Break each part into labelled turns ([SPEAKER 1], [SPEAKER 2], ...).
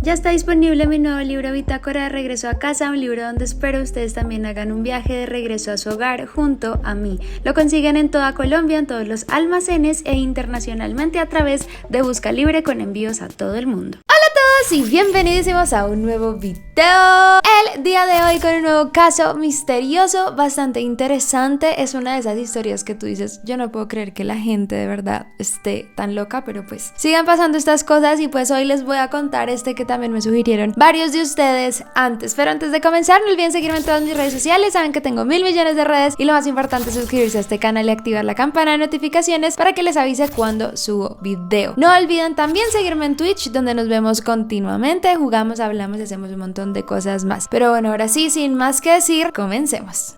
[SPEAKER 1] Ya está disponible mi nuevo libro Bitácora de Regreso a Casa, un libro donde espero ustedes también hagan un viaje de regreso a su hogar junto a mí. Lo consiguen en toda Colombia, en todos los almacenes e internacionalmente a través de Busca Libre con envíos a todo el mundo. Hola a todos y bienvenidísimos a un nuevo video. El día de hoy con un nuevo caso misterioso, bastante interesante. Es una de esas historias que tú dices, yo no puedo creer que la gente de verdad esté tan loca, pero pues sigan pasando estas cosas y pues hoy les voy a contar que también me sugirieron varios de ustedes antes. Pero antes de comenzar, no olviden seguirme en todas mis redes sociales. Saben que tengo 1000 millones de redes y lo más importante es suscribirse a este canal y activar la campana de notificaciones para que les avise cuando subo video. No olviden también seguirme en Twitch, donde nos vemos continuamente, jugamos, hablamos y hacemos un montón de cosas más. Pero bueno, ahora sí, sin más que decir, comencemos.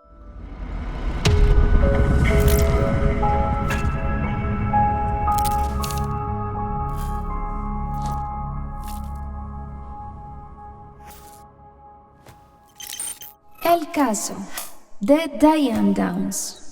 [SPEAKER 1] El caso de Diane Downs.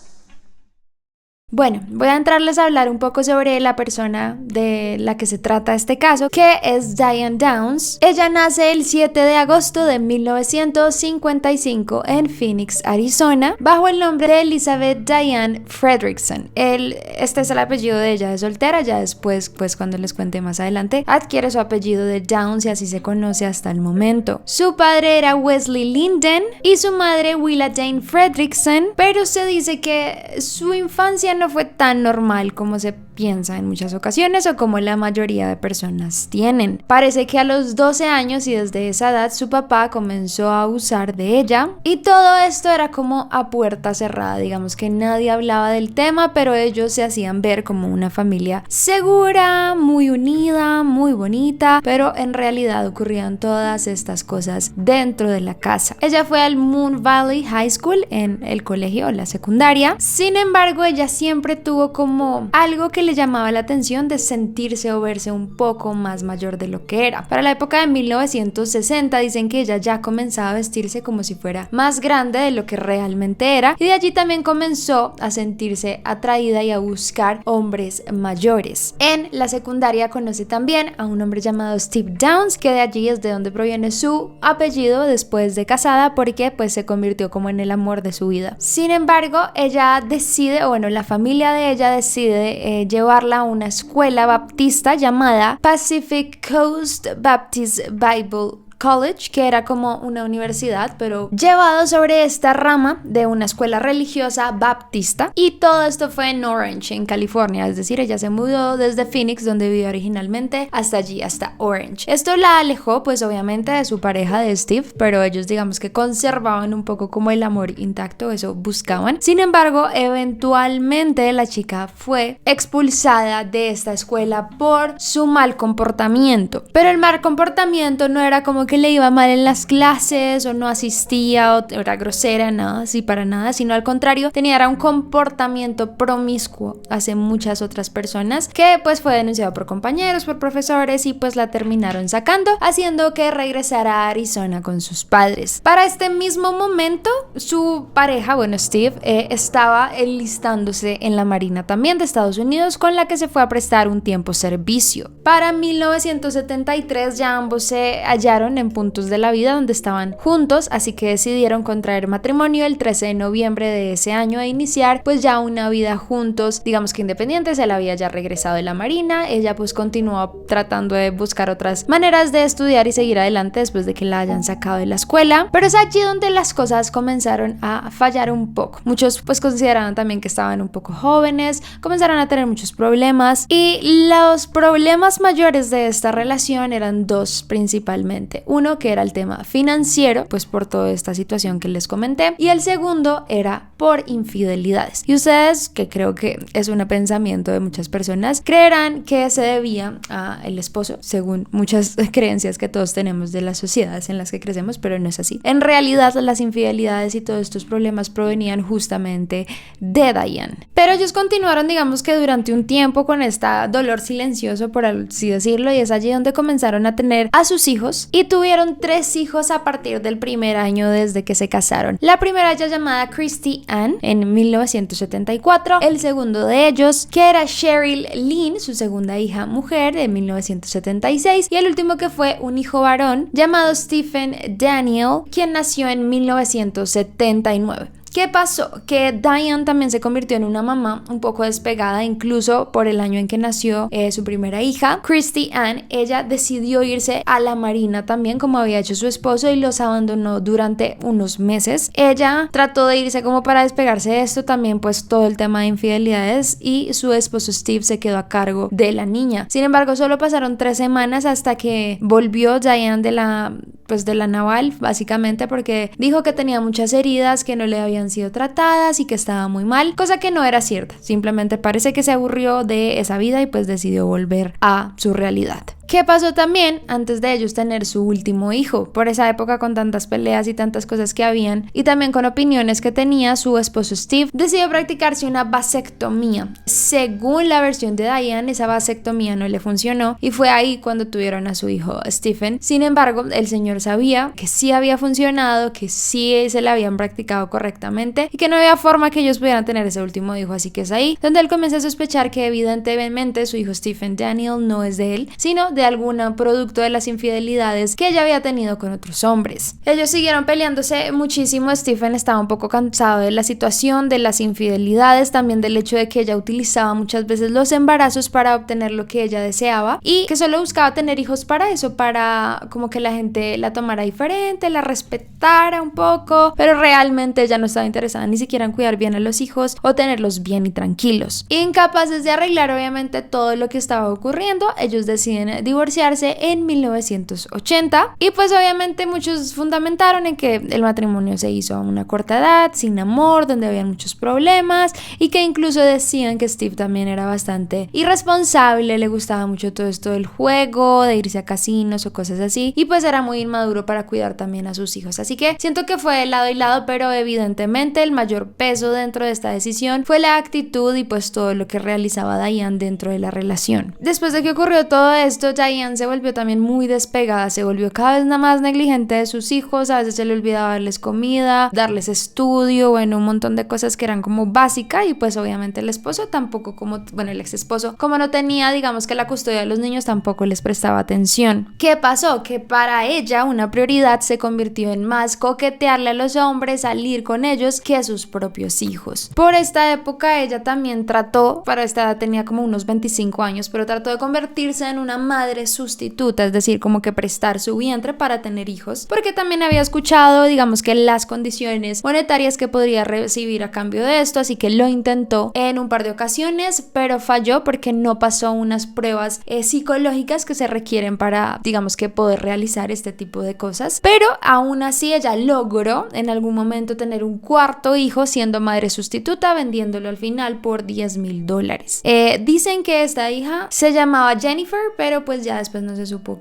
[SPEAKER 1] Bueno, voy a entrarles a hablar un poco sobre la persona de la que se trata este caso, que es Diane Downs. Ella nace el 7 de agosto de 1955 en Phoenix, Arizona, bajo el nombre de Elizabeth Diane Fredrickson. Este es el apellido de ella de soltera, ya después, pues cuando les cuente más adelante, adquiere su apellido de Downs y así se conoce hasta el momento. Su padre era Wesley Linden y su madre Willa Jane Fredrickson, pero se dice que su infancia no fue tan normal como se piensa en muchas ocasiones o como la mayoría de personas tienen. Parece que a los 12 años y desde esa edad su papá comenzó a abusar de ella y todo esto era como a puerta cerrada, digamos que nadie hablaba del tema, pero ellos se hacían ver como una familia segura, muy unida, muy bonita, pero en realidad ocurrían todas estas cosas dentro de la casa. Ella fue al Moon Valley High School en el colegio o la secundaria, sin embargo ella siempre tuvo como algo que le llamaba la atención de sentirse o verse un poco más mayor de lo que era. Para la época de 1960 dicen que ella ya comenzaba a vestirse como si fuera más grande de lo que realmente era y de allí también comenzó a sentirse atraída y a buscar hombres mayores. En la secundaria conoce también a un hombre llamado Steve Downs, que de allí es de donde proviene su apellido después de casada, porque pues se convirtió como en el amor de su vida. Sin embargo, ella decide, o bueno, la familia de ella decide llevarla a una escuela baptista llamada Pacific Coast Baptist Bible College, que era como una universidad, pero llevado sobre esta rama de una escuela religiosa baptista, y todo esto fue en Orange, en California, es decir, ella se mudó desde Phoenix, donde vivía originalmente, hasta allí, hasta Orange. Esto la alejó, pues obviamente, de su pareja de Steve, pero ellos digamos que conservaban un poco como el amor intacto, eso buscaban. Sin embargo, eventualmente la chica fue expulsada de esta escuela por su mal comportamiento, pero el mal comportamiento no era como que le iba mal en las clases o no asistía o era grosera, nada así para nada, sino al contrario, tenía un comportamiento promiscuo hacia muchas otras personas, que pues fue denunciado por compañeros, por profesores, y pues la terminaron sacando, haciendo que regresara a Arizona con sus padres. Para este mismo momento, su pareja, bueno, Steve, estaba enlistándose en la Marina también de Estados Unidos, con la que se fue a prestar un tiempo servicio. Para 1973 ya ambos se hallaron en puntos de la vida donde estaban juntos, así que decidieron contraer matrimonio el 13 de noviembre de ese año e iniciar pues ya una vida juntos, digamos que independientes. Él había ya regresado de la Marina, ella pues continuó tratando de buscar otras maneras de estudiar y seguir adelante después de que la hayan sacado de la escuela, pero es allí donde las cosas comenzaron a fallar un poco. Muchos pues consideraron también que estaban un poco jóvenes, comenzaron a tener muchos problemas, y los problemas mayores de esta relación eran dos principalmente. Uno, que era el tema financiero, pues por toda esta situación que les comenté, y el segundo era por infidelidades. Y ustedes, que creo que es un pensamiento de muchas personas, creerán que se debía al esposo, según muchas creencias que todos tenemos de las sociedades en las que crecemos, pero no es así. En realidad, las infidelidades y todos estos problemas provenían justamente de Diane. Pero ellos continuaron, digamos que durante un tiempo, con este dolor silencioso, por así decirlo, y es allí donde comenzaron a tener a sus hijos, y tuvieron 3 hijos a partir del primer año desde que se casaron. La primera ya llamada Christy Ann en 1974, el segundo de ellos que era Cheryl Lynn, su segunda hija mujer, en 1976, y el último que fue un hijo varón llamado Stephen Daniel, quien nació en 1979. ¿Qué pasó? Que Diane también se convirtió en una mamá un poco despegada, incluso por el año en que nació su primera hija. Christy Ann, ella decidió irse a la marina también, como había hecho su esposo, y los abandonó durante unos meses. Ella trató de irse como para despegarse de esto también, pues todo el tema de infidelidades, y su esposo Steve se quedó a cargo de la niña. Sin embargo, solo pasaron 3 semanas hasta que volvió Diane de la naval, básicamente porque dijo que tenía muchas heridas que no le habían sido tratadas y que estaba muy mal, cosa que no era cierta. Simplemente parece que se aburrió de esa vida y pues decidió volver a su realidad. ¿Qué pasó también antes de ellos tener su último hijo? Por esa época, con tantas peleas y tantas cosas que habían, y también con opiniones que tenía su esposo Steve, decidió practicarse una vasectomía. Según la versión de Diane, esa vasectomía no le funcionó y fue ahí cuando tuvieron a su hijo Stephen. Sin embargo, el señor sabía que sí había funcionado, que sí se la habían practicado correctamente y que no había forma que ellos pudieran tener ese último hijo, así que es ahí donde él comienza a sospechar que evidentemente su hijo Stephen Daniel no es de él, sino de algún producto de las infidelidades que ella había tenido con otros hombres. Ellos siguieron peleándose muchísimo. Stephen estaba un poco cansado de la situación, de las infidelidades, también del hecho de que ella utilizaba muchas veces los embarazos para obtener lo que ella deseaba y que solo buscaba tener hijos para eso, para como que la gente la tomara diferente, la respetara un poco, pero realmente ella no estaba interesada ni siquiera en cuidar bien a los hijos o tenerlos bien y tranquilos. Incapaces de arreglar obviamente todo lo que estaba ocurriendo, ellos deciden divorciarse en 1980 y pues obviamente muchos fundamentaron en que el matrimonio se hizo a una corta edad, sin amor, donde habían muchos problemas y que incluso decían que Steve también era bastante irresponsable, le gustaba mucho todo esto del juego, de irse a casinos o cosas así, y pues era muy inmaduro para cuidar también a sus hijos. Así que siento que fue de lado y lado, pero evidentemente el mayor peso dentro de esta decisión fue la actitud y pues todo lo que realizaba Diane dentro de la relación. Después de que ocurrió todo esto, Diane se volvió también muy despegada, se volvió cada vez más negligente de sus hijos, a veces se le olvidaba darles comida, darles estudio, bueno, un montón de cosas que eran como básicas, y pues obviamente el esposo tampoco, el ex esposo, como no tenía, digamos que la custodia de los niños, tampoco les prestaba atención. ¿Qué pasó? Que para ella una prioridad se convirtió en más coquetearle a los hombres, salir con ellos, que a sus propios hijos. Por esta época ella también trató, para esta edad tenía como unos 25 años, pero trató de convertirse en una madre sustituta, es decir, como que prestar su vientre para tener hijos, porque también había escuchado, digamos que las condiciones monetarias que podría recibir a cambio de esto, así que lo intentó en un par de ocasiones, pero falló porque no pasó unas pruebas psicológicas que se requieren para, digamos que poder realizar este tipo de cosas, pero aún así ella logró en algún momento tener un cuarto hijo siendo madre sustituta, vendiéndolo al final por $10,000. Dicen que esta hija se llamaba Jennifer, pero pues ya después no se supo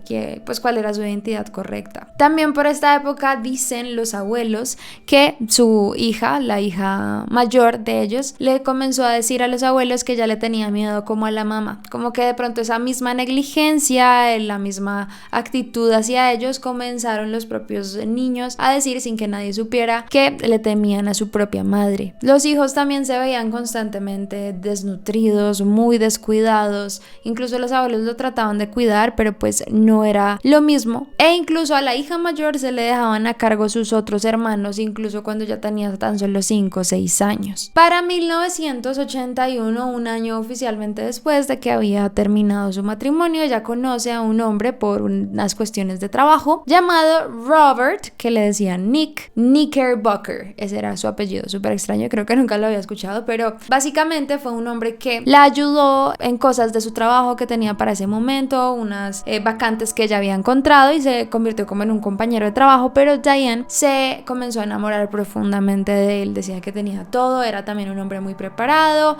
[SPEAKER 1] cuál era su identidad correcta. También por esta época dicen los abuelos que su hija, la hija mayor de ellos, le comenzó a decir a los abuelos que ya le tenía miedo como a la mamá, como que de pronto esa misma negligencia, la misma actitud hacia ellos, comenzaron los propios niños a decir sin que nadie supiera que le temían a su propia madre. Los hijos también se veían constantemente desnutridos, muy descuidados, incluso los abuelos lo trataban de cuidar, pero pues no era lo mismo, e incluso a la hija mayor se le dejaban a cargo sus otros hermanos, incluso cuando ya tenía tan solo 5 o 6 años. Para 1981, un año oficialmente después de que había terminado su matrimonio, ella conoce a un hombre por unas cuestiones de trabajo llamado Robert, que le decían Nick Knickerbocker, ese era su apellido, súper extraño, creo que nunca lo había escuchado, pero básicamente fue un hombre que la ayudó en cosas de su trabajo que tenía para ese momento, unas vacantes que ella había encontrado, y se convirtió como en un compañero de trabajo, pero Diane se comenzó a enamorar profundamente de él, decía que tenía todo, era también un hombre muy preparado,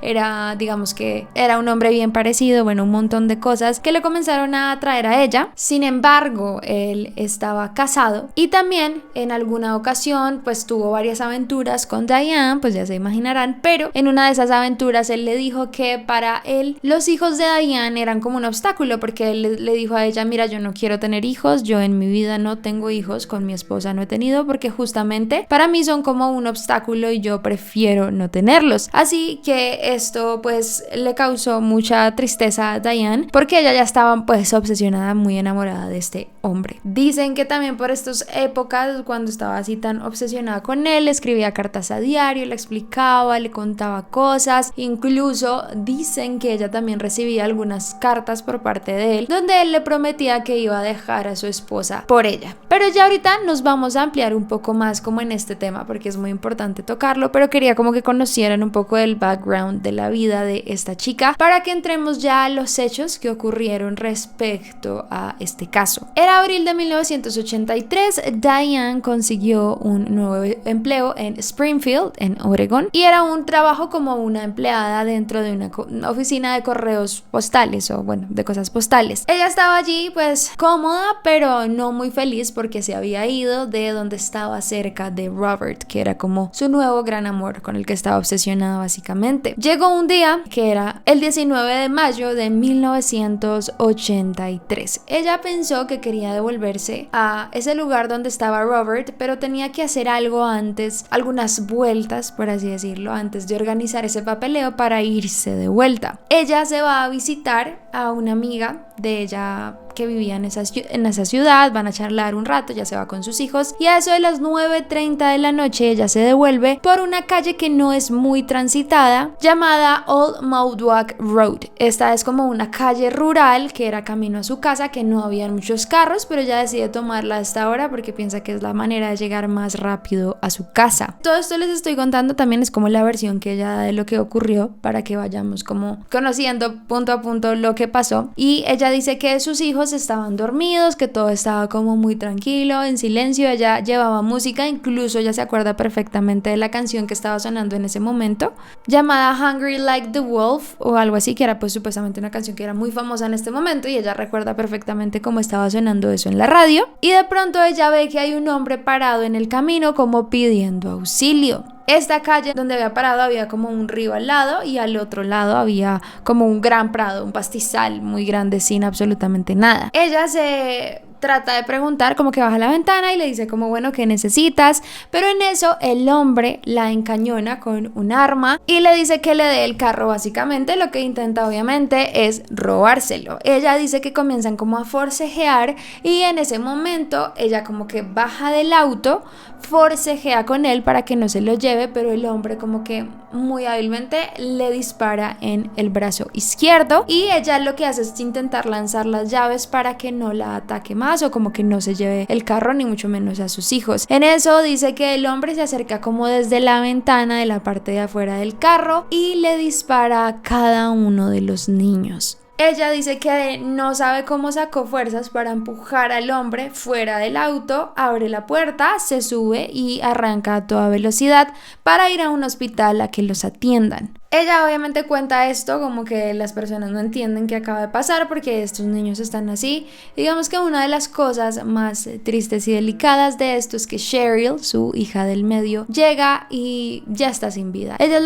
[SPEAKER 1] digamos que era un hombre bien parecido, bueno, un montón de cosas que le comenzaron a atraer a ella. Sin embargo, él estaba casado y también en alguna ocasión pues tuvo varias aventuras con Diane, pues ya se imaginarán, pero en una de esas aventuras él le dijo que para él los hijos de Diane eran como un obstáculo, porque él le dijo a ella, mira, yo no quiero tener hijos, yo en mi vida no tengo hijos, con mi esposa no he tenido porque justamente para mí son como un obstáculo y yo prefiero no tenerlos. Así que esto pues le causó mucha tristeza a Diane porque ella ya estaba pues obsesionada, muy enamorada de este hombre. Dicen que también por estas épocas, cuando estaba así tan obsesionada con él, escribía cartas a diario, le explicaba, le contaba cosas, incluso dicen que ella también recibía algunas cartas por parte de él donde él le prometía que iba a dejar a su esposa por ella. Pero ya ahorita nos vamos a ampliar un poco más como en este tema porque es muy importante tocarlo, pero quería como que conocieran un poco del background de la vida de esta chica para que entremos ya a los hechos que ocurrieron respecto a este caso. Era abril de 1983, Diane consiguió un nuevo empleo en Springfield, en Oregon, y era un trabajo como una empleada dentro de una oficina de correos postales o bueno, de cosas postales. Ella estaba allí pues cómoda, pero no muy feliz porque se había ido de donde estaba cerca de Robert, que era como su nuevo gran amor con el que estaba obsesionada básicamente. Llegó un día que era el 19 de mayo de 1983. Ella pensó que quería devolverse a ese lugar donde estaba Robert, pero tenía que hacer algo antes, algunas vueltas, por así decirlo, antes de organizar ese papeleo para irse de vuelta. Ella se va a visitar a una amiga de ella que vivía en esa ciudad, van a charlar un rato, ya se va con sus hijos y a eso de las 9:30 de la noche ella se devuelve por una calle que no es muy transitada llamada Old Moudwack Road. Esta es como una calle rural que era camino a su casa, que no había muchos carros, pero ella decide tomarla a esta hora porque piensa que es la manera de llegar más rápido a su casa. Todo esto les estoy contando también es como la versión que ella da de lo que ocurrió para que vayamos como conociendo punto a punto lo que pasó. Y ella dice que sus hijos estaban dormidos, que todo estaba como muy tranquilo, en silencio. Ella llevaba música, incluso ella se acuerda perfectamente de la canción que estaba sonando en ese momento, llamada Hungry Like the Wolf o algo así, que era pues supuestamente una canción que era muy famosa en este momento, y ella recuerda perfectamente cómo estaba sonando eso en la radio. Y de pronto ella ve que hay un hombre parado en el camino como pidiendo auxilio. Esta calle donde había parado había como un río al lado y al otro lado había como un gran prado, un pastizal muy grande sin absolutamente nada. Ella se trata de preguntar, como que baja la ventana y le dice como bueno, ¿qué necesitas? Pero en eso el hombre la encañona con un arma y le dice que le dé el carro. Básicamente lo que intenta obviamente es robárselo. Ella dice que comienzan como a forcejear y en ese momento ella como que baja del auto, forcejea con él para que no se lo lleve, pero el hombre como que muy hábilmente le dispara en el brazo izquierdo y ella lo que hace es intentar lanzar las llaves para que no la ataque más o como que no se lleve el carro ni mucho menos a sus hijos. En eso dice que el hombre se acerca como desde la ventana de la parte de afuera del carro y le dispara a cada uno de los niños. Ella dice que no sabe cómo sacó fuerzas para empujar al hombre fuera del auto, abre la puerta, se sube y arranca a toda velocidad para ir a un hospital a que los atiendan. Ella obviamente cuenta esto como que las personas no entienden qué acaba de pasar porque estos niños están así. Digamos que una de las cosas más tristes y delicadas de esto es que Cheryl, su hija del medio, llega y ya está sin vida. Ella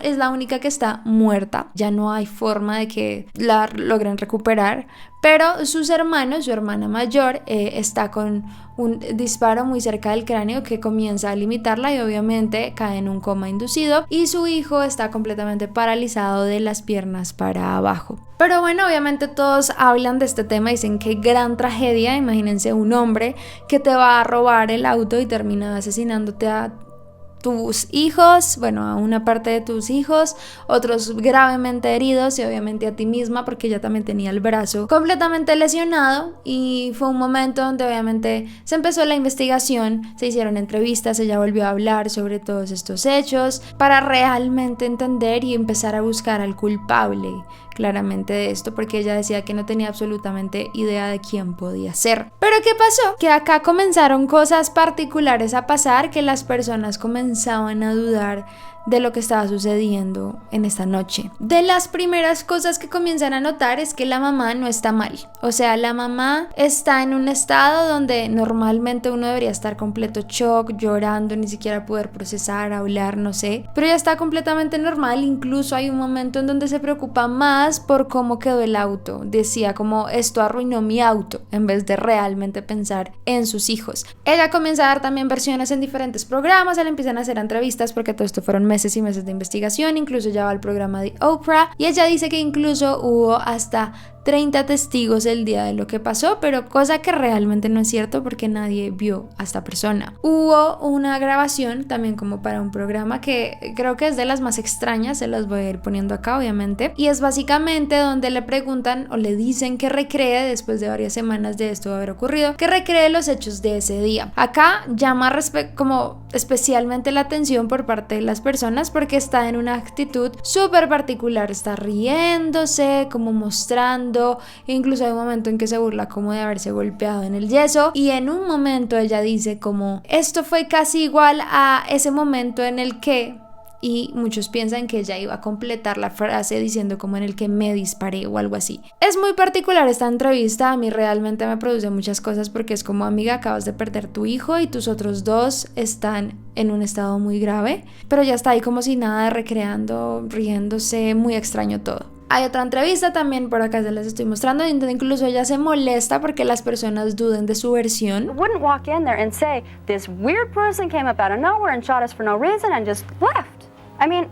[SPEAKER 1] es la única que está muerta. Ya no hay forma de que la logren recuperar. Pero sus hermanos, su hermana mayor, está con un disparo muy cerca del cráneo que comienza a limitarla y obviamente cae en un coma inducido, y su hijo está completamente paralizado de las piernas para abajo. Pero bueno, obviamente todos hablan de este tema y dicen qué gran tragedia. Imagínense un hombre que te va a robar el auto y termina asesinándote a tus hijos, bueno, a una parte de tus hijos, otros gravemente heridos y obviamente a ti misma porque ella también tenía el brazo completamente lesionado. Y fue un momento donde obviamente se empezó la investigación, se hicieron entrevistas, ella volvió a hablar sobre todos estos hechos para realmente entender y empezar a buscar al culpable claramente de esto, porque ella decía que no tenía absolutamente idea de quién podía ser. Pero ¿qué pasó? Que acá comenzaron cosas particulares a pasar, que las personas comenzaban a dudar de lo que estaba sucediendo en esta noche. De las primeras cosas que comienzan a notar es que la mamá no está mal. O sea, la mamá está en un estado donde normalmente uno debería estar completo shock, llorando, ni siquiera poder procesar, hablar, no sé. Pero ella está completamente normal. Incluso hay un momento en donde se preocupa más más por cómo quedó el auto. Decía como esto arruinó mi auto, en vez de realmente pensar en sus hijos. Ella comienza a dar también versiones en diferentes programas, le empiezan a hacer entrevistas porque todo esto fueron meses y meses de investigación, incluso ya va al programa de Oprah, y ella dice que incluso hubo hasta 30 testigos el día de lo que pasó, pero cosa que realmente no es cierto porque nadie vio a esta persona. Hubo una grabación también como para un programa que creo que es de las más extrañas, se las voy a ir poniendo acá obviamente, y es básicamente donde le preguntan o le dicen que recree, después de varias semanas de esto haber ocurrido, que recree los hechos de ese día. Acá llama como especialmente la atención por parte de las personas porque está en una actitud súper particular, está riéndose, como mostrando. Incluso hay un momento en que se burla como de haberse golpeado en el yeso, y en un momento ella dice como esto fue casi igual a ese momento en el que, y muchos piensan que ella iba a completar la frase diciendo como en el que me disparé o algo así. Es muy particular esta entrevista, a mí realmente me produce muchas cosas porque es como, amiga, acabas de perder tu hijo y tus otros dos están en un estado muy grave, pero ya está ahí como si nada, recreando, riéndose, muy extraño todo. Hay otra entrevista también, por acá se las estoy mostrando, donde incluso ella se molesta porque las personas duden de su versión.
[SPEAKER 2] Wouldn't walk in there and say, this weird person came up out of nowhere and shot us for no reason and just left. I mean,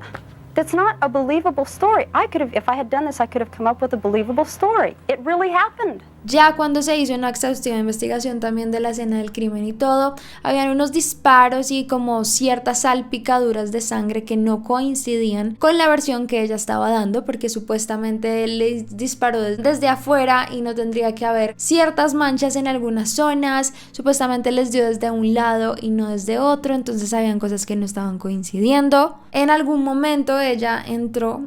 [SPEAKER 2] that's not a believable story. If I had done this, I could have come up with a believable story. It really happened.
[SPEAKER 1] Ya cuando se hizo una exhaustiva investigación también de la escena del crimen y todo, habían unos disparos y como ciertas salpicaduras de sangre que no coincidían con la versión que ella estaba dando, porque supuestamente él le disparó desde afuera y no tendría que haber ciertas manchas en algunas zonas, supuestamente les dio desde un lado y no desde otro, entonces habían cosas que no estaban coincidiendo. En algún momento ella entró,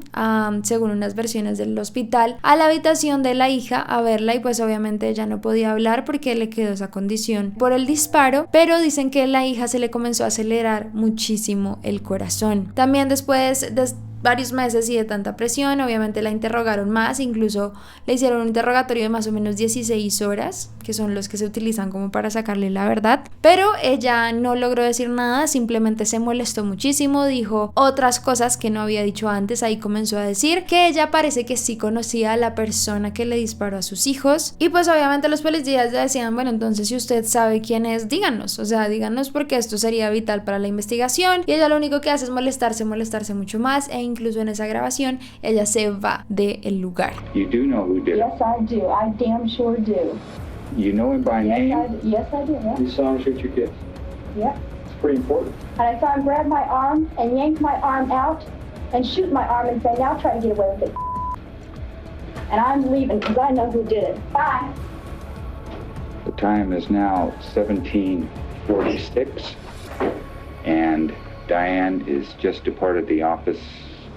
[SPEAKER 1] según unas versiones del hospital, a la habitación de la hija a verla, y pues obviamente ella no podía hablar porque le quedó esa condición por el disparo, pero dicen que a la hija se le comenzó a acelerar muchísimo el corazón. También después de varios meses y de tanta presión, obviamente la interrogaron más, incluso le hicieron un interrogatorio de más o menos 16 horas, que son los que se utilizan como para sacarle la verdad, pero ella no logró decir nada, simplemente se molestó muchísimo, dijo otras cosas que no había dicho antes. Ahí comenzó a decir que ella parece que sí conocía a la persona que le disparó a sus hijos, y pues obviamente los policías le decían, bueno, entonces si usted sabe quién es, díganos, o sea, díganos porque esto sería vital para la investigación, y ella lo único que hace es molestarse mucho más, e incluso en esa grabación ella se va del lugar.
[SPEAKER 3] You do know who did it?
[SPEAKER 4] Yes, I do. I damn sure do.
[SPEAKER 3] You know him by name?
[SPEAKER 4] Yes, I do. Yeah.
[SPEAKER 3] You saw him shoot your kids?
[SPEAKER 4] Yep.
[SPEAKER 3] It's pretty important.
[SPEAKER 4] And I saw him grab my arm and yank my arm out and shoot my arm and say, now try to get away with it. And I'm leaving because I know who did it. Bye.
[SPEAKER 3] The time is now 17:46, and Diane is just departed the office.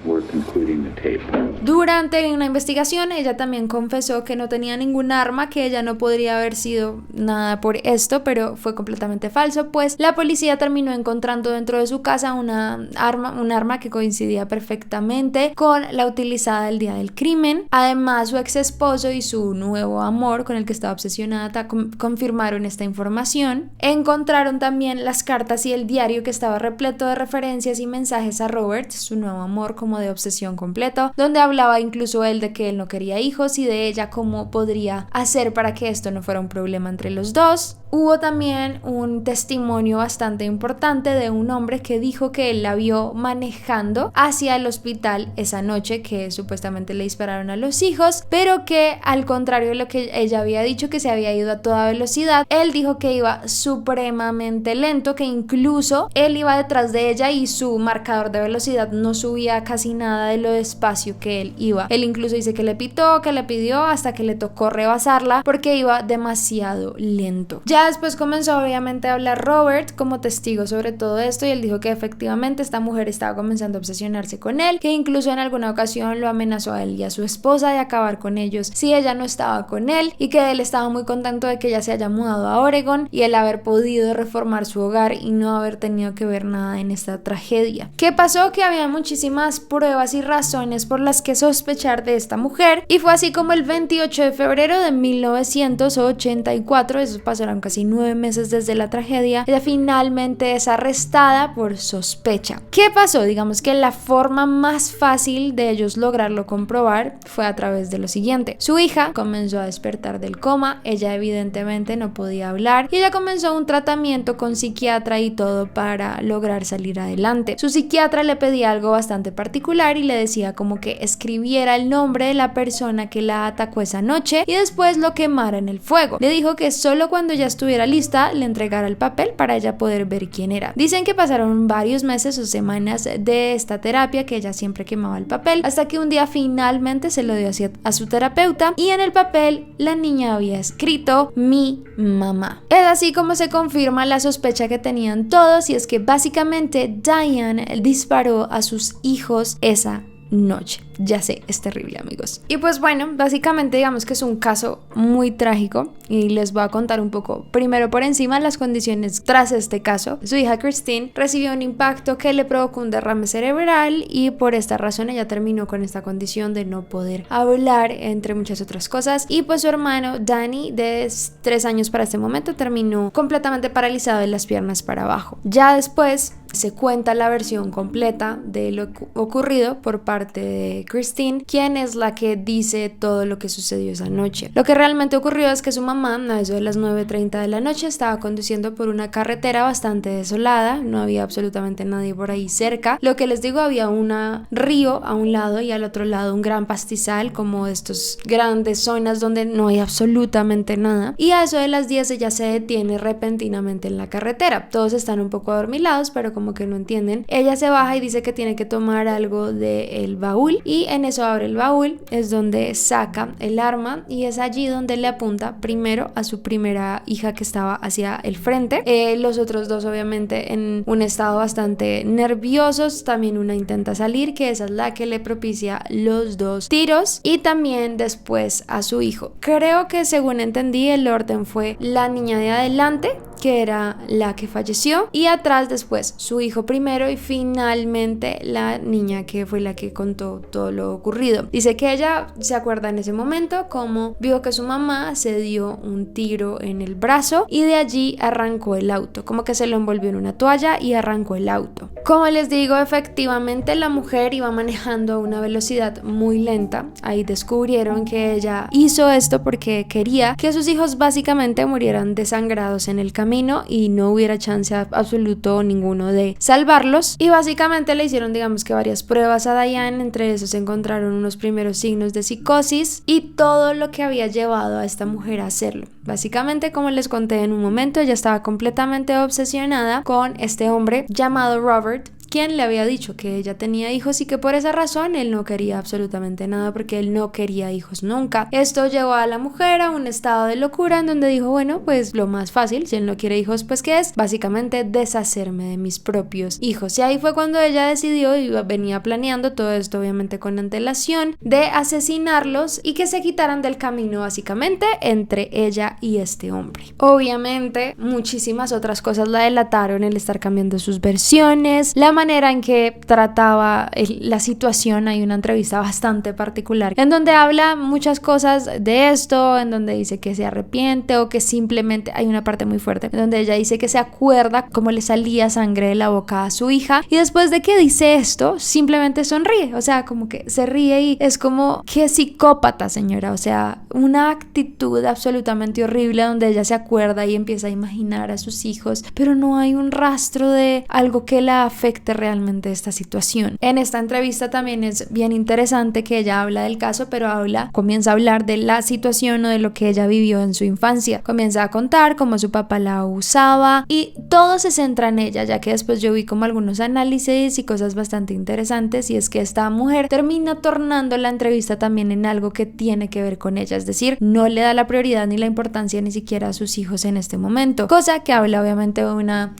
[SPEAKER 3] We're concluding the tape.
[SPEAKER 1] Durante una investigación ella también confesó que no tenía ningún arma, que ella no podría haber sido nada por esto, pero fue completamente falso, pues la policía terminó encontrando dentro de su casa un arma que coincidía perfectamente con la utilizada el día del crimen. Además, su ex esposo y su nuevo amor con el que estaba obsesionada confirmaron esta información. Encontraron también las cartas y el diario que estaba repleto de referencias y mensajes a Robert, su nuevo amor, como de obsesión completo, donde hablaba incluso él de que él no quería hijos y de ella cómo podría hacer para que esto no fuera un problema entre los dos. Hubo también un testimonio bastante importante de un hombre que dijo que él la vio manejando hacia el hospital esa noche, que supuestamente le dispararon a los hijos, pero que al contrario de lo que ella había dicho, que se había ido a toda velocidad, él dijo que iba supremamente lento, que incluso él iba detrás de ella y su marcador de velocidad no subía casi nada de lo despacio que él iba. Él incluso dice que le pitó, que le pidió hasta que le tocó rebasarla porque iba demasiado lento. Ya después comenzó obviamente a hablar Robert como testigo sobre todo esto, y él dijo que efectivamente esta mujer estaba comenzando a obsesionarse con él, que incluso en alguna ocasión lo amenazó a él y a su esposa de acabar con ellos si ella no estaba con él, y que él estaba muy contento de que ella se haya mudado a Oregon y el haber podido reformar su hogar y no haber tenido que ver nada en esta tragedia. ¿Qué pasó? Que había muchísimas pruebas y razones por las que sospechar de esta mujer, y fue así como el 28 de febrero de 1984, eso pasaron casi 9 meses desde la tragedia, ella finalmente es arrestada por sospecha. ¿Qué pasó? Digamos que la forma más fácil de ellos lograrlo comprobar fue a través de lo siguiente. Su hija comenzó a despertar del coma, ella evidentemente no podía hablar y ella comenzó un tratamiento con psiquiatra y todo para lograr salir adelante. Su psiquiatra le pedía algo bastante particular y le decía como que escribiera el nombre de la persona que la atacó esa noche y después lo quemara en el fuego. Le dijo que solo cuando ya estuviera lista le entregara el papel para ella poder ver quién era. Dicen que pasaron varios meses o semanas de esta terapia, que ella siempre quemaba el papel, hasta que un día finalmente se lo dio a su terapeuta y en el papel la niña había escrito mi mamá. Es así como se confirma la sospecha que tenían todos, y es que básicamente Diane disparó a sus hijos esa noche. Ya sé, es terrible, amigos. Y pues bueno, básicamente digamos que es un caso muy trágico y les voy a contar un poco primero por encima las condiciones tras este caso. Su hija Christine recibió un impacto que le provocó un derrame cerebral y por esta razón ella terminó con esta condición de no poder hablar, entre muchas otras cosas, y pues su hermano Danny, de 3 años para este momento, terminó completamente paralizado de las piernas para abajo. Ya después se cuenta la versión completa de lo ocurrido por parte de Christine, quien es la que dice todo lo que sucedió esa noche. Lo que realmente ocurrió es que su mamá, a eso de las 9:30 de la noche, estaba conduciendo por una carretera bastante desolada, no había absolutamente nadie por ahí cerca. Lo que les digo, había un río a un lado y al otro lado un gran pastizal, como estos grandes zonas donde no hay absolutamente nada. Y a eso de las 10 ella se detiene repentinamente en la carretera. Todos están un poco adormilados, pero como que no entienden. Ella se baja y dice que tiene que tomar algo del baúl, y en eso abre el baúl, es donde saca el arma y es allí donde le apunta primero a su primera hija que estaba hacia el frente. Los otros dos obviamente en un estado bastante nerviosos, también una intenta salir, que esa es la que le propicia los 2 tiros, y también después a su hijo. Creo que según entendí el orden fue la niña de adelante, que era la que falleció, y atrás después su hijo primero y finalmente la niña que fue la que contó todo lo ocurrido. Dice que ella se acuerda en ese momento como vio que su mamá se dio un tiro en el brazo y de allí arrancó el auto, como que se lo envolvió en una toalla y arrancó el auto. Como les digo, efectivamente la mujer iba manejando a una velocidad muy lenta. Ahí descubrieron que ella hizo esto porque quería que sus hijos básicamente murieran desangrados en el camino y no hubiera chance absoluto ninguno de salvarlos, y básicamente le hicieron digamos que varias pruebas a Diane. Entre esos se encontraron unos primeros signos de psicosis y todo lo que había llevado a esta mujer a hacerlo. Básicamente, como les conté en un momento, ella estaba completamente obsesionada con este hombre llamado Robert, quien le había dicho que ella tenía hijos y que por esa razón él no quería absolutamente nada, porque él no quería hijos nunca. Esto llevó a la mujer a un estado de locura en donde dijo, bueno, pues lo más fácil, si él no quiere hijos, pues ¿qué es? Básicamente deshacerme de mis propios hijos. Y ahí fue cuando ella decidió, y venía planeando todo esto obviamente con antelación, de asesinarlos y que se quitaran del camino básicamente entre ella y este hombre. Obviamente muchísimas otras cosas la delataron, el estar cambiando sus versiones, la manera en que trataba la situación. Hay una entrevista bastante particular en donde habla muchas cosas de esto, en donde dice que se arrepiente o que simplemente, hay una parte muy fuerte en donde ella dice que se acuerda cómo le salía sangre de la boca a su hija, y después de que dice esto simplemente sonríe, o sea, como que se ríe, y es como, qué psicópata, señora, o sea, una actitud absolutamente horrible donde ella se acuerda y empieza a imaginar a sus hijos, pero no hay un rastro de algo que la afecte realmente esta situación. En esta entrevista también es bien interesante que ella habla del caso, pero comienza a hablar de la situación o de lo que ella vivió en su infancia. Comienza a contar cómo su papá la abusaba y todo se centra en ella, ya que después yo vi como algunos análisis y cosas bastante interesantes, y es que esta mujer termina tornando la entrevista también en algo que tiene que ver con ella, es decir, no le da la prioridad ni la importancia ni siquiera a sus hijos en este momento, cosa que habla obviamente de una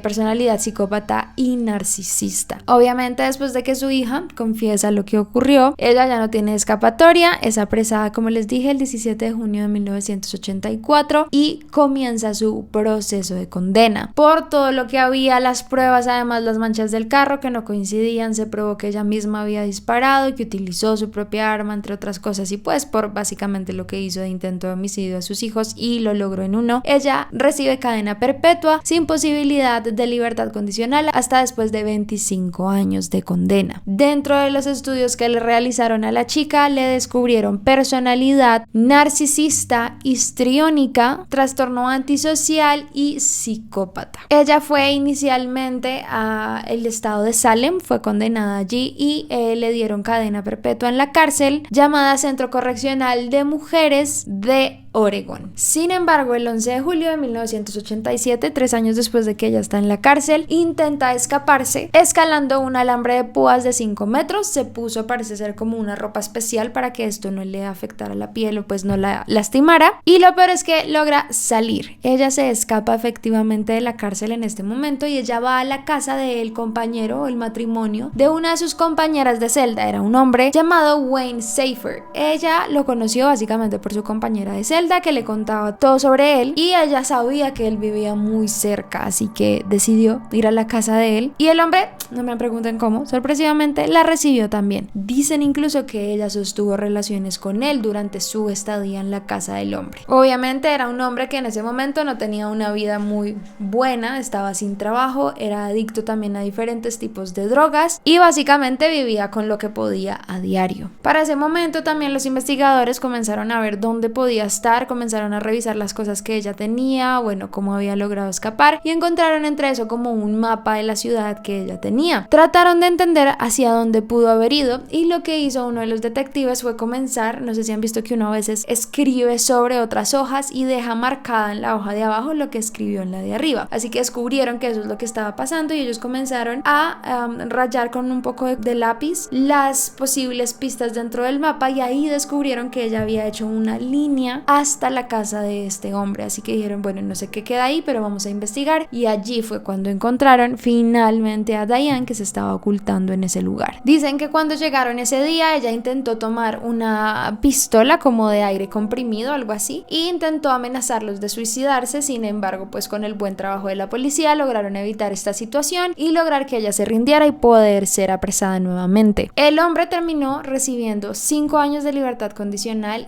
[SPEAKER 1] personalidad psicópata y narcisista. Obviamente, después de que su hija confiesa lo que ocurrió, ella ya no tiene escapatoria, es apresada, como les dije, el 17 de junio de 1984 y comienza su proceso de condena. Por todo lo que había, las pruebas, además las manchas del carro que no coincidían, se probó que ella misma había disparado y que utilizó su propia arma, entre otras cosas, y pues por básicamente lo que hizo de intento de homicidio a sus hijos y lo logró en uno. Ella recibe cadena perpetua sin posibilidad de libertad condicional hasta después de 25 años de condena. Dentro de los estudios que le realizaron a la chica, le descubrieron personalidad narcisista, histriónica, trastorno antisocial y psicópata. Ella fue inicialmente al estado de Salem, fue condenada allí y le dieron cadena perpetua en la cárcel llamada Centro Correccional de Mujeres de Oregón. Sin embargo, el 11 de julio de 1987, 3 años después de que ella está en la cárcel, intenta escaparse escalando un alambre de púas de 5 metros. Se puso, parece ser, como una ropa especial para que esto no le afectara la piel o pues no la lastimara, y lo peor es que logra salir. Ella se escapa efectivamente de la cárcel en este momento y ella va a la casa del compañero o el matrimonio de una de sus compañeras de celda. Era un hombre llamado Wayne Seyfert. Ella lo conoció básicamente por su compañera de celda, que le contaba todo sobre él, y ella sabía que él vivía muy cerca, así que decidió ir a la casa de él, y el hombre, no me pregunten cómo, sorpresivamente la recibió también. Dicen incluso que ella sostuvo relaciones con él durante su estadía en la casa del hombre. Obviamente era un hombre que en ese momento no tenía una vida muy buena, estaba sin trabajo, era adicto también a diferentes tipos de drogas y básicamente vivía con lo que podía a diario. Para ese momento también los investigadores comenzaron a ver dónde podía estar, comenzaron a revisar las cosas que ella tenía, bueno, cómo había logrado escapar, y encontraron entre eso como un mapa de la ciudad que ella tenía. Trataron de entender hacia dónde pudo haber ido, y lo que hizo uno de los detectives fue comenzar, no sé si han visto que uno a veces escribe sobre otras hojas y deja marcada en la hoja de abajo lo que escribió en la de arriba, así que descubrieron que eso es lo que estaba pasando y ellos comenzaron a rayar con un poco de lápiz las posibles pistas dentro del mapa, y ahí descubrieron que ella había hecho una línea hasta la casa de este hombre, así que dijeron, bueno, no sé qué queda ahí, pero vamos a investigar, y allí fue cuando encontraron finalmente a Diane, que se estaba ocultando en ese lugar. Dicen que cuando llegaron ese día, ella intentó tomar una pistola como de aire comprimido, algo así, e intentó amenazarlos de suicidarse. Sin embargo, pues con el buen trabajo de la policía lograron evitar esta situación y lograr que ella se rindiera y poder ser apresada nuevamente. El hombre terminó recibiendo 5 años de libertad condicional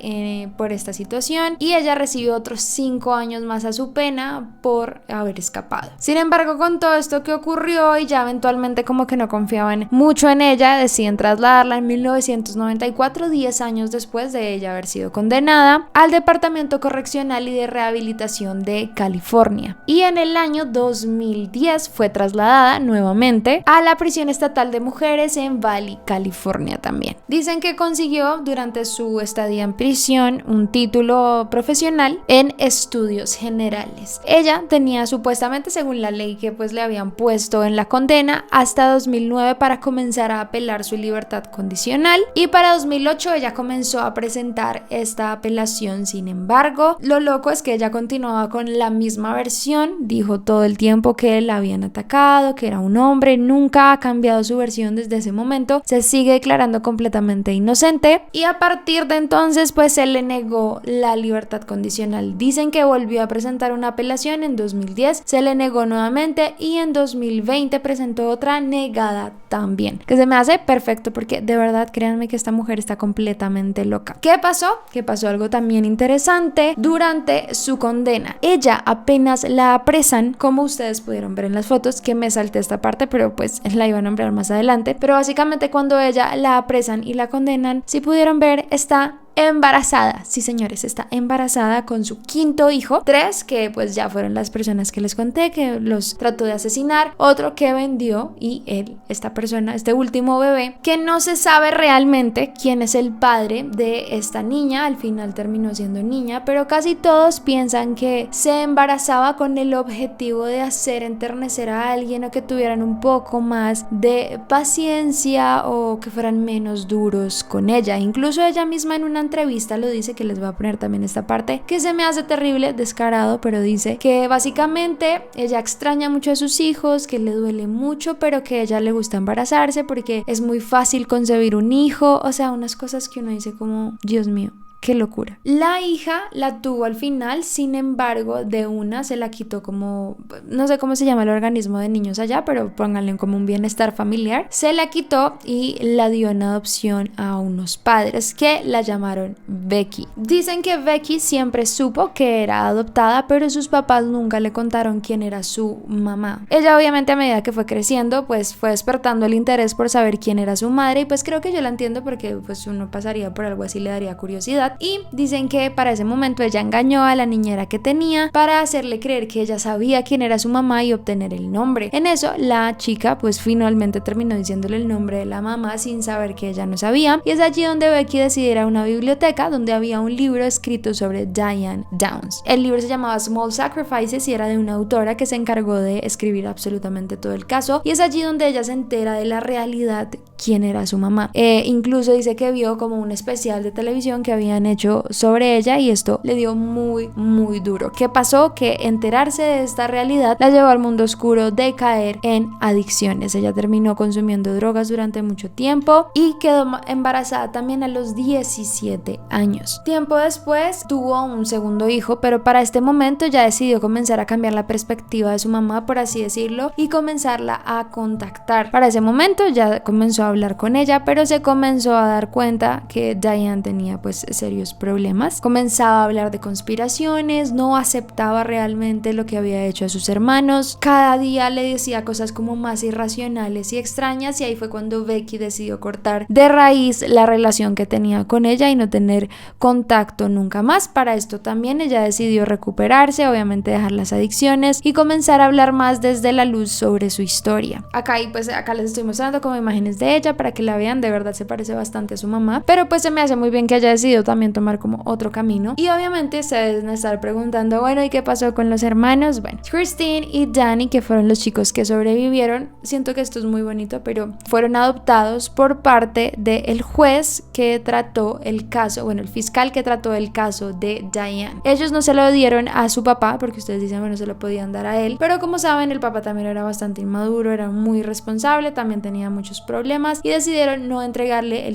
[SPEAKER 1] por esta situación, y ella recibió otros 5 años más a su pena por haber escapado. Sin embargo, con todo esto que ocurrió y ya eventualmente como que no confiaban mucho en ella, deciden trasladarla en 1994, 10 años después de ella haber sido condenada, al Departamento Correccional y de Rehabilitación de California, y en el año 2010 fue trasladada nuevamente a la prisión estatal de mujeres en Valley, California también. Dicen que consiguió durante su estadía en prisión un título profesional en estudios generales. Ella tenía supuestamente, según la ley que pues le habían puesto en la condena, hasta 2009 para comenzar a apelar su libertad condicional, y para 2008 ella comenzó a presentar esta apelación. Sin embargo, lo loco es que ella continuaba con la misma versión, dijo todo el tiempo que la habían atacado, que era un hombre, nunca ha cambiado su versión desde ese momento, se sigue declarando completamente inocente, y a partir de entonces pues se le negó la libertad condicional. Dicen que volvió a presentar una apelación en 2010, se le negó nuevamente, y en 2020 presentó otra negada también, que se me hace perfecto porque de verdad créanme que esta mujer está completamente loca. ¿Qué pasó? Que pasó algo también interesante durante su condena. Ella apenas la apresan, como ustedes pudieron ver en las fotos, que me salté esta parte pero pues la iba a nombrar más adelante, pero básicamente cuando ella la apresan y la condenan, si pudieron ver, está embarazada. Sí, señores, está embarazada con su 5º hijo, 3 que pues ya fueron las personas que les conté que los trató de asesinar, otro que vendió, y esta persona, este último bebé, que no se sabe realmente quién es el padre de esta niña. Al final terminó siendo niña, pero casi todos piensan que se embarazaba con el objetivo de hacer enternecer a alguien, o que tuvieran un poco más de paciencia o que fueran menos duros con ella. Incluso ella misma en una entrevista lo dice, que les voy a poner también esta parte, que se me hace terrible, descarado, pero dice que básicamente ella extraña mucho a sus hijos, que le duele mucho, pero que a ella le gusta embarazarse porque es muy fácil concebir un hijo, o sea, unas cosas que uno dice como, Dios mío. Qué locura. La hija la tuvo al final, sin embargo, de una se la quitó como, no sé cómo se llama el organismo de niños allá, pero pónganle como un bienestar familiar. Se la quitó y la dio en adopción a unos padres que la llamaron Becky. Dicen que Becky siempre supo que era adoptada, pero sus papás nunca le contaron quién era su mamá. Ella obviamente a medida que fue creciendo, pues fue despertando el interés por saber quién era su madre y pues creo que yo la entiendo porque pues uno pasaría por algo así, le daría curiosidad. Y dicen que para ese momento ella engañó a la niñera que tenía para hacerle creer que ella sabía quién era su mamá y obtener el nombre. En eso la chica pues finalmente terminó diciéndole el nombre de la mamá sin saber que ella no sabía, y es allí donde Becky decide ir a una biblioteca donde había un libro escrito sobre Diane Downs. El libro se llamaba Small Sacrifices y era de una autora que se encargó de escribir absolutamente todo el caso, y es allí donde ella se entera de la realidad quién era su mamá. Incluso dice que vio como un especial de televisión que habían hecho sobre ella y esto le dio muy duro. ¿Qué pasó? Que enterarse de esta realidad la llevó al mundo oscuro de caer en adicciones. Ella terminó consumiendo drogas durante mucho tiempo y quedó embarazada también a los 17 años. Tiempo después tuvo un segundo hijo, pero para este momento ya decidió comenzar a cambiar la perspectiva de su mamá, por así decirlo, y comenzarla a contactar. Para ese momento ya comenzó a hablar con ella, pero se comenzó a dar cuenta que Diane tenía pues serios problemas. Comenzaba a hablar de conspiraciones, no aceptaba realmente lo que había hecho a sus hermanos, cada día le decía cosas como más irracionales y extrañas, y ahí fue cuando Becky decidió cortar de raíz la relación que tenía con ella y no tener contacto nunca más. Para esto también ella decidió recuperarse, obviamente dejar las adicciones y comenzar a hablar más desde la luz sobre su historia. Acá les estoy mostrando como imágenes de ella para que la vean, de verdad se parece bastante a su mamá, pero pues se me hace muy bien que haya decidido también tomar como otro camino. Y obviamente ustedes deben estar preguntando, bueno, ¿y qué pasó con los hermanos? Bueno, Christine y Danny, que fueron los chicos que sobrevivieron, siento que esto es muy bonito, pero fueron adoptados por parte del juez que trató el caso, bueno, el fiscal que trató el caso de Diane. Ellos no se lo dieron a su papá, porque ustedes dicen, bueno, se lo podían dar a él, pero como saben, el papá también era bastante inmaduro, era muy irresponsable, también tenía muchos problemas, y decidieron no entregarle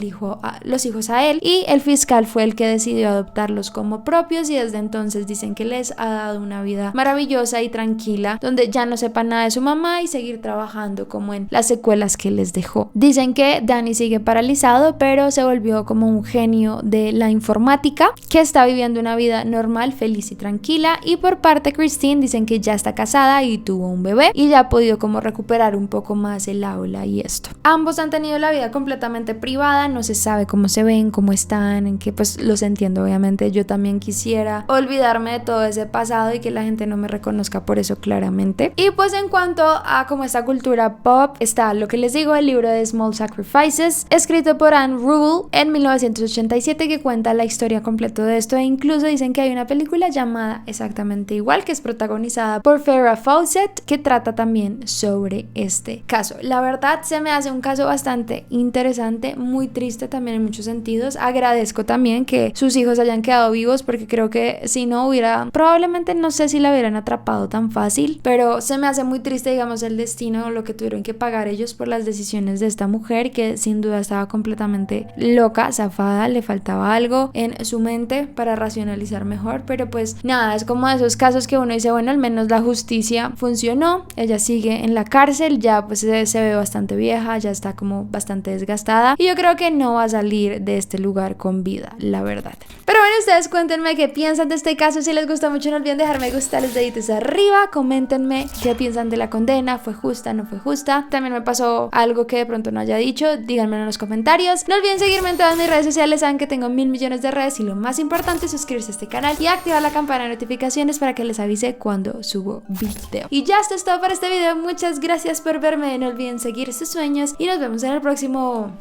[SPEAKER 1] los hijos a él, y el fiscal fue el que decidió adoptarlos como propios, y desde entonces dicen que les ha dado una vida maravillosa y tranquila, donde ya no sepan nada de su mamá y seguir trabajando como en las secuelas que les dejó. Dicen que Danny sigue paralizado, pero se volvió como un genio de la informática, que está viviendo una vida normal, feliz y tranquila. Y por parte de Christine dicen que ya está casada y tuvo un bebé y ya ha podido como recuperar un poco más el aula y esto. Ambos han tenido la vida completamente privada, no se sabe cómo se ven, cómo están, en qué, pues los entiendo, obviamente yo también quisiera olvidarme de todo ese pasado y que la gente no me reconozca por eso, claramente. Y pues en cuanto a como esta cultura pop, está lo que les digo, el libro de Small Sacrifices, escrito por Anne Rule en 1987, que cuenta la historia completa de esto, e incluso dicen que hay una película llamada exactamente igual, que es protagonizada por Farrah Fawcett, que trata también sobre este caso. La verdad se me hace un caso bastante interesante, muy triste también en muchos sentidos. Agradezco también que sus hijos hayan quedado vivos, porque creo que si no hubiera, probablemente no sé si la hubieran atrapado tan fácil, pero se me hace muy triste, digamos, el destino o lo que tuvieron que pagar ellos por las decisiones de esta mujer, que sin duda estaba completamente loca, zafada, le faltaba algo en su mente para racionalizar mejor, pero pues nada, es como de esos casos que uno dice, bueno, al menos la justicia funcionó, ella sigue en la cárcel, ya pues se ve bastante vieja, ya está como bastante desgastada, y yo creo que no va a salir de este lugar con vida, la verdad. Pero bueno, ustedes cuéntenme qué piensan de este caso. Si les gustó mucho, no olviden dejarme gustar, los deditos arriba, coméntenme qué piensan de la condena, fue justa, no fue justa, también me pasó algo que de pronto no haya dicho, díganmelo en los comentarios. No olviden seguirme en todas mis redes sociales, saben que tengo 1000 millones de redes, y lo más importante es suscribirse a este canal y activar la campana de notificaciones para que les avise cuando subo video. Y ya esto es todo para este video, muchas gracias por verme, no olviden seguir sus sueños y nos vemos en el próximo.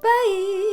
[SPEAKER 1] Bye.